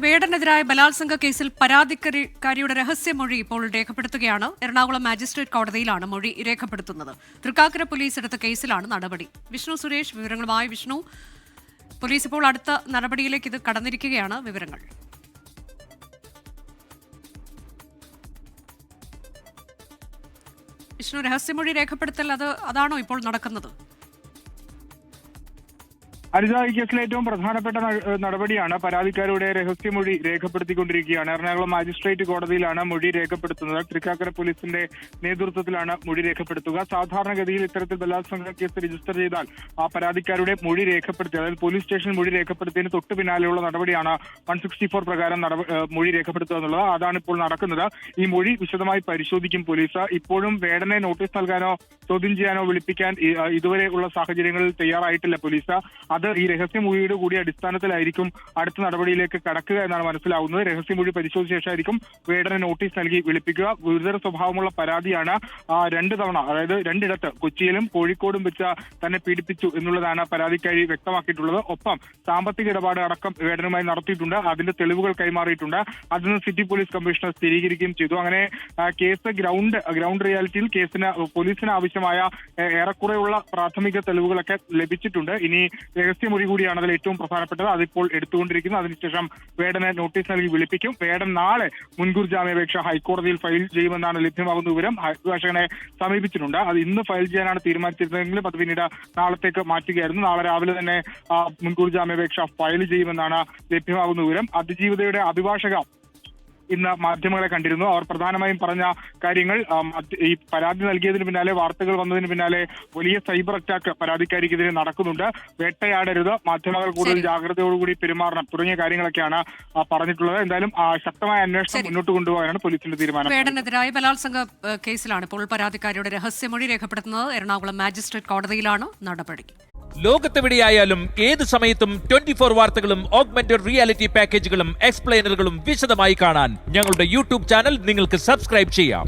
വേടനെതിരായ ബലാത്സംഗ കേസിൽ പരാതിക്കാരിയുടെ രഹസ്യമൊഴി ഇപ്പോൾ രേഖപ്പെടുത്തുകയാണ്. എറണാകുളം മാജിസ്ട്രേറ്റ് കോടതിയിലാണ് മൊഴി രേഖപ്പെടുത്തുന്നത്. തൃക്കാക്കര പോലീസ് എടുത്ത കേസിലാണ് നടപടി. വിഷ്ണു സുരേഷ് വിവരങ്ങളുമായി. വിഷ്ണു, പോലീസ് ഇപ്പോൾ അടുത്ത നടപടിയിലേക്ക് ഇത് കടന്നിരിക്കുകയാണ്. വിവരങ്ങൾ. വിഷ്ണു, രഹസ്യമൊഴി രേഖപ്പെടുത്തൽ അതാണോ ഇപ്പോൾ നടക്കുന്നത്? അനുജ, ഈ കേസിലെ ഏറ്റവും പ്രധാനപ്പെട്ട നടപടിയാണ് പരാതിക്കാരുടെ രഹസ്യമൊഴി രേഖപ്പെടുത്തിക്കൊണ്ടിരിക്കുകയാണ്. എറണാകുളം മാജിസ്ട്രേറ്റ് കോടതിയിലാണ് മൊഴി രേഖപ്പെടുത്തുന്നത്. തൃക്കാക്കര പോലീസിന്റെ നേതൃത്വത്തിലാണ് മൊഴി രേഖപ്പെടുത്തുക. സാധാരണഗതിയിൽ ഇത്തരത്തിൽ ബലാത്സംഗ കേസ് രജിസ്റ്റർ ചെയ്താൽ ആ പരാതിക്കാരുടെ മൊഴി രേഖപ്പെടുത്തി, അതായത് പോലീസ് സ്റ്റേഷനിൽ മൊഴി രേഖപ്പെടുത്തിയതിന് തൊട്ട് പിന്നാലെയുള്ള നടപടിയാണ് 164 പ്രകാരം മൊഴി രേഖപ്പെടുത്തുക എന്നുള്ളത്. അതാണ് ഇപ്പോൾ നടക്കുന്നത്. ഈ മൊഴി വിശദമായി പരിശോധിക്കും പോലീസ്. ഇപ്പോഴും വേടനെ നോട്ടീസ് നൽകാനോ ചോദ്യം ചെയ്യാനോ വിളിപ്പിക്കാൻ ഇതുവരെ ഉള്ള സാഹചര്യങ്ങളിൽ തയ്യാറായിട്ടില്ല പോലീസ്. അത് ഈ രഹസ്യമൊഴിയുടെ കൂടി അടിസ്ഥാനത്തിലായിരിക്കും അടുത്ത നടപടിയിലേക്ക് കടക്കുക എന്നാണ് മനസ്സിലാവുന്നത്. രഹസ്യമൊഴി പരിശോധിച്ച ശേഷമായിരിക്കും വേടനെ നോട്ടീസ് നൽകി വിളിപ്പിക്കുക. ഗുരുതര സ്വഭാവമുള്ള പരാതിയാണ്. 2 തവണ, അതായത് 2 കൊച്ചിയിലും കോഴിക്കോടും വെച്ച് തന്നെ പീഡിപ്പിച്ചു എന്നുള്ളതാണ് പരാതിക്കാരി വ്യക്തമാക്കിയിട്ടുള്ളത്. ഒപ്പം സാമ്പത്തിക ഇടപാട് അടക്കം വേടനുമായി നടത്തിയിട്ടുണ്ട്. അതിന്റെ തെളിവുകൾ കൈമാറിയിട്ടുണ്ട്. അതിന് സിറ്റി പോലീസ് കമ്മീഷണർ സ്ഥിരീകരിക്കുകയും ചെയ്തു. അങ്ങനെ കേസ് ഗ്രൗണ്ട് റിയാലിറ്റിയിൽ പോലീസിന് ആവശ്യമായ ഏറെക്കുറെയുള്ള പ്രാഥമിക തെളിവുകളൊക്കെ ലഭിച്ചിട്ടുണ്ട്. ഇനി രഹസ്യമൊഴി കൂടിയാണ് അതിൽ ഏറ്റവും പ്രധാനപ്പെട്ടത്. അതിപ്പോൾ എടുത്തുകൊണ്ടിരിക്കുന്നു. അതിനുശേഷം വേടനെ നോട്ടീസ് നൽകി വിളിപ്പിക്കും. വേടൻ നാളെ മുൻകൂർ ജാമ്യാപേക്ഷ ഹൈക്കോടതിയിൽ ഫയൽ ചെയ്യുമെന്നാണ് ലഭ്യമാകുന്ന വിവരം. അഭിഭാഷകനെ സമീപിച്ചിട്ടുണ്ട്. അത് ഇന്ന് ഫയൽ ചെയ്യാനാണ് തീരുമാനിച്ചിരുന്നതെങ്കിലും അത് പിന്നീട് നാളത്തേക്ക് മാറ്റുകയായിരുന്നു. നാളെ രാവിലെ തന്നെ മുൻകൂർ ജാമ്യാപേക്ഷ ഫയൽ ചെയ്യുമെന്നാണ് ലഭ്യമാകുന്ന വിവരം. അതിജീവിതയുടെ അഭിഭാഷക ഇന്ന് മാധ്യമങ്ങളെ കണ്ടിരുന്നു. അവർ പ്രധാനമായും പറഞ്ഞ കാര്യങ്ങൾ, ഈ പരാതി നൽകിയതിന് പിന്നാലെ, വാർത്തകൾ വന്നതിന് പിന്നാലെ വലിയ സൈബർ അറ്റാക്ക് പരാതിക്കാരിക്കെതിരെ നടക്കുന്നുണ്ട്. വേട്ടയാടരുത്, മാധ്യമങ്ങൾ കൂടുതൽ ജാഗ്രതയോടുകൂടി പെരുമാറണം തുടങ്ങിയ കാര്യങ്ങളൊക്കെയാണ് പറഞ്ഞിട്ടുള്ളത്. എന്തായാലും ശക്തമായ അന്വേഷണം മുന്നോട്ട് കൊണ്ടുപോകാനാണ് പോലീസിന്റെ തീരുമാനം. വേടനെതിരായ ബലാത്സംഗ കേസിലാണ് ഇപ്പോൾ പരാതിക്കാരിയുടെ രഹസ്യമൊഴി രേഖപ്പെടുത്തുന്നത്. എറണാകുളം മാജിസ്ട്രേറ്റ് കോടതിയിലാണ് നടപടി. ലോകത്തെവിടെയായാലും ഏത് സമയത്തും 24 വാർത്തകളും ഓഗ്മെന്റഡ് റിയാലിറ്റി പാക്കേജുകളും എക്സ്പ്ലെയിനറുകളും വിശദമായി കാണാൻ ഞങ്ങളുടെ യൂട്യൂബ് ചാനൽ നിങ്ങൾക്ക് സബ്സ്ക്രൈബ് ചെയ്യാം.